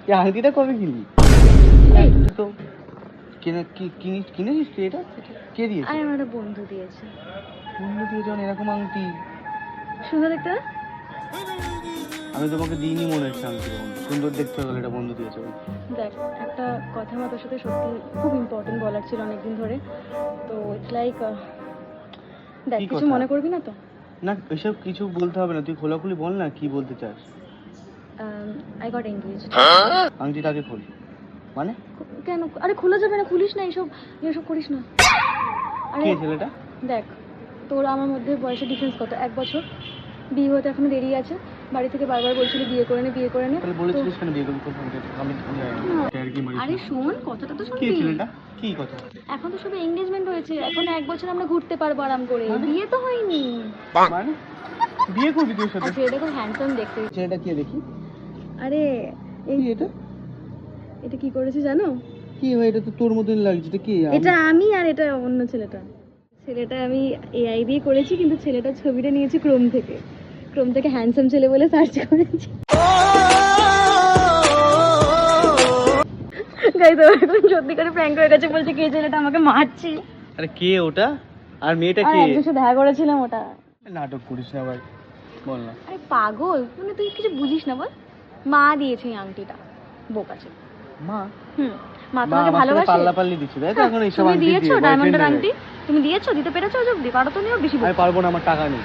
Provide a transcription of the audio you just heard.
এই আংটিটা কবে কিনলি? তো কিনেছিস তুই এটা? কে দিয়েছে? আরে আমার একটা বন্ধু দিয়েছে। বন্ধু দিয়েছে এরকম আংটি? সুন্দর দেখতে না? আমি তোমাকে দিইনি মনে হচ্ছে আংটি। সুন্দর দেখতে হলে এটা বন্ধু দিয়েছে। দেখ, একটা কথা আমার তোর সাথে সত্যি খুব ইম্পর্টেন্ট বলার ছিল অনেকদিন ধরে। তো ইটস লাইক, দেখ কি কিছু কথা? মনে করবি না তো? না, এসব কিছু বলতে হবে না, তুই খোলাখুলি বল না কি বলতে চাস। I got engaged. আংটিটা আগে খোল। মানে কেন? আরে খোলা যাবে না, খুলিস না, এসব করিস না। আরে কে ছেলেটা? দেখ, তোর আমার মধ্যে বয়সের ডিফারেন্স কত? 1 বছর। বিয়ে হতে এখনো দেরি আছে। বাড়ি থেকে বারবার বলছিল বিয়ে করে নে, বিয়ে করে নে। তাহলে বলেছিলিস কেন বিয়ে করবি? আমি আরে শোন, কথাটা তো কে শুনবি। ছেলেটা? কি কথা? এখন তো শুধু এঙ্গেজমেন্ট হয়েছে, এখন 1 বছর আমরা ঘুরতে পারবো আরাম করে। বিয়ে তো হয়নি। মানে বিয়ে করবি তুই সাথে? আর ছেলেটা খুব হ্যান্ডসাম দেখতে। ছেলেটা কে দেখি? আরে এই এটা এটা কি করেছে জানো? কি হয়? এটা তো তোর মতন লাগছে। এটা কি? এটা আমি, আর এটা অন্য ছেলেটা আমি এআই দিয়ে করেছি, কিন্তু ছেলেটা ছবিটা নিয়েছি ক্রোম থেকে হ্যান্ডসাম ছেলে বলে সার্চ করেছি। গাইস, ও এখন সত্যি করে প্র্যাঙ্ক হয়ে গেছে, বলছে কে ছেলেটা আমাকে মারছে। আরে কে ওটা? আর মেয়েটা আর কে? একজনের সাথে দেখা করেছিলাম ওটা। নাটক করিস না ভাই, বল না। আরে পাগল, মানে তুই কিছু বুঝিস না বল। মা দিয়েছে এই আংটিটা, বোকা ছেলে। মা? মা তোমাকে ভালোবাসে। পাল্লাপাল্লি দিচ্ছে তাই তো? এখন এইসব তুমি আংটি দিয়েছো দিয়ে ডায়মন্ডের আংটি? তুমি দিয়েছো? দিতে পেরেছো? আজ অব্দি পারো তো? নিও বেশি আমি পারবো না, আমার টাকা নেই।